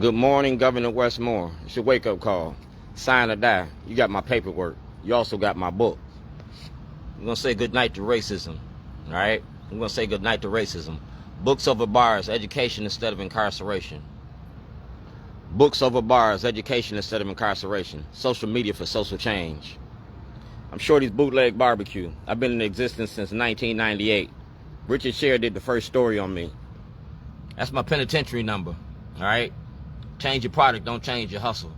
Good morning, Governor Westmore. It's your wake-up call. Sign or die. You got my paperwork. You also got my book. We're going to say goodnight to racism. All right? We're going to say goodnight to racism. Books over bars, education instead of incarceration. Books over bars, education instead of incarceration. Social media for social change. I'm Shorty's Bootleg Barbecue. I've been in existence since 1998. Richard Sher did the first story on me. That's my penitentiary number. All right? Change your product, don't change your hustle.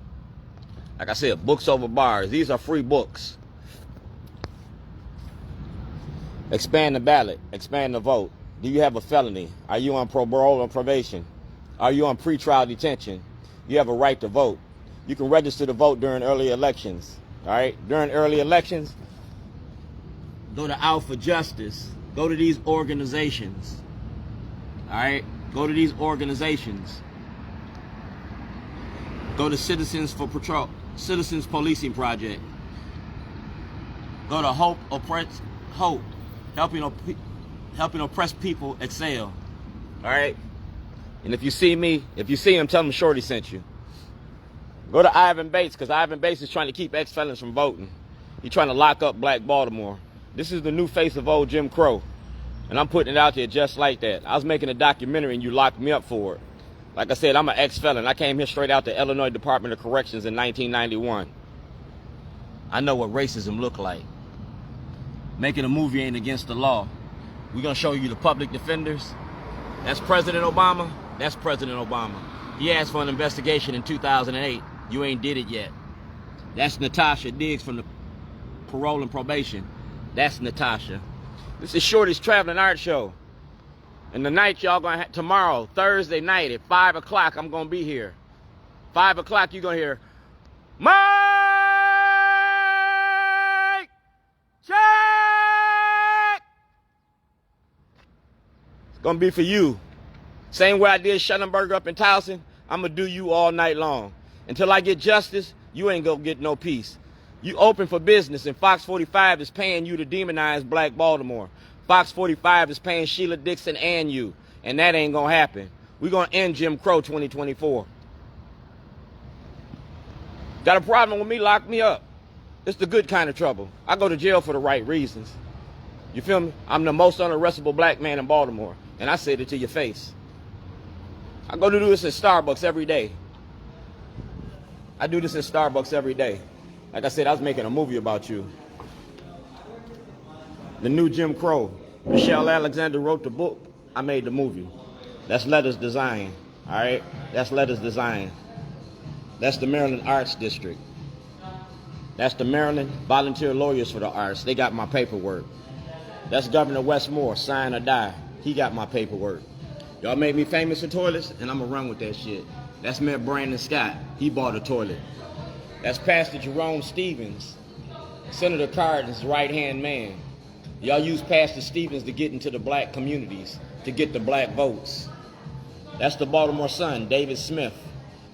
Like I said, books over bars. These are free books. Expand the ballot. Expand the vote. Do you have a felony? Are you on parole or probation? Are you on pretrial detention? You have a right to vote. You can register to vote during early elections. All right? During early elections, go to Out for Justice. Go to these organizations. All right? Go to these organizations. Go to Citizens for Patrol, Citizens Policing Project. Go to Hope, helping oppressed people excel. All right? And if you see me, if you see him, tell him Shorty sent you. Go to Ivan Bates, because Ivan Bates is trying to keep ex-felons from voting. He's trying to lock up Black Baltimore. This is the new face of old Jim Crow. And I'm putting it out there just like that. I was making a documentary and you locked me up for it. Like I said, I'm an ex-felon. I came here straight out the Illinois Department of Corrections in 1991. I know what racism looked like. Making a movie ain't against the law. We're going to show you the public defenders. That's President Obama. That's President Obama. He asked for an investigation in 2008. You ain't did it yet. That's Natasha Diggs from the Parole and Probation. That's Natasha. This is Shorty's Traveling Art Show. And the night y'all gonna have, tomorrow, Thursday night at 5 o'clock, I'm gonna be here. 5 o'clock, you're gonna hear, Mike! Check! It's gonna be for you. Same way I did Shellenberger up in Towson, I'm gonna do you all night long. Until I get justice, you ain't gonna get no peace. You open for business, and Fox 45 is paying you to demonize Black Baltimore. Fox 45 is paying Sheila Dixon and you, and that ain't gonna happen. We're gonna end Jim Crow 2024. Got a problem with me, lock me up. It's the good kind of trouble. I go to jail for the right reasons. You feel me? I'm the most unarrestable black man in Baltimore, and I said it to your face. I go to do this in Starbucks every day. I do this in Starbucks every day. Like I said, I was making a movie about you. The new Jim Crow. Michelle Alexander wrote the book. I made the movie. That's Letters Design. All right? That's Letters Design. That's the Maryland Arts District. That's the Maryland Volunteer Lawyers for the Arts. They got my paperwork. That's Governor Westmore, sign or die. He got my paperwork. Y'all made me famous for toilets, and I'm going to run with that shit. That's Mayor Brandon Scott. He bought a toilet. That's Pastor Jerome Stevens, Senator Cardin's right-hand man. Y'all use Pastor Stevens to get into the black communities, to get the black votes. That's the Baltimore Sun, David Smith.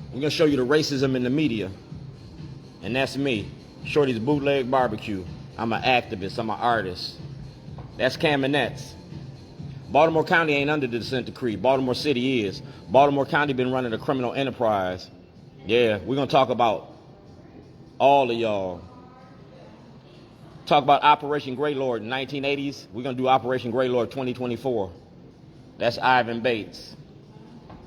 We're going to show you the racism in the media. And that's me, Shorty's Bootleg Barbecue. I'm an activist. I'm an artist. That's Kamenetz. Baltimore County ain't under the consent decree. Baltimore City is. Baltimore County been running a criminal enterprise. Yeah, we're going to talk about all of y'all. Talk about Operation Greylord in 1980s. We're going to do Operation Greylord 2024. That's Ivan Bates.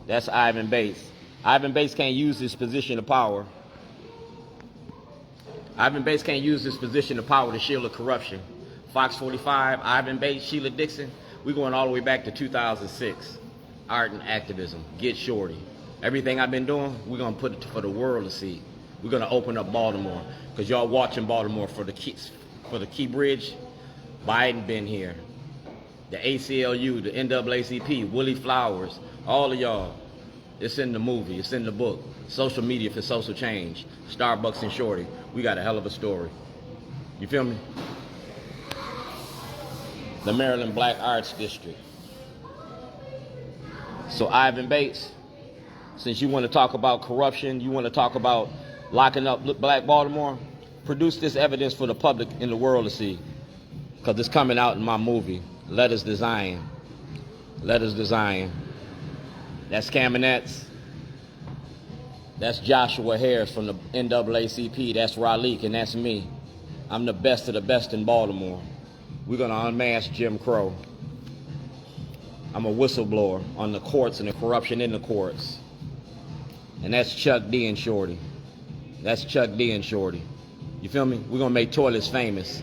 That's Ivan Bates. Ivan Bates can't use his position of power. Ivan Bates can't use his position of power to shield the corruption. Fox 45, Ivan Bates, Sheila Dixon. We're going all the way back to 2006. Art and activism. Get Shorty. Everything I've been doing, we're going to put it for the world to see. We're going to open up Baltimore. Because y'all watching Baltimore for the Key Bridge. Biden been here. The ACLU, the NAACP, Willie Flowers, all of y'all. It's in the movie. It's in the book. Social media for social change. Starbucks and Shorty. We got a hell of a story. You feel me? The Maryland Black Arts District. So Ivan Bates, since you want to talk about corruption, you want to talk about locking up Black Baltimore, produce this evidence for the public and the world to see. Because it's coming out in my movie, Letters Design. Letters Design. That's Kamenetz. That's Joshua Harris from the NAACP. That's Raleigh, and that's me. I'm the best of the best in Baltimore. We're going to unmask Jim Crow. I'm a whistleblower on the courts and the corruption in the courts. And that's Chuck D and Shorty. That's Chuck D and Shorty. You feel me? We're going to make toilets famous.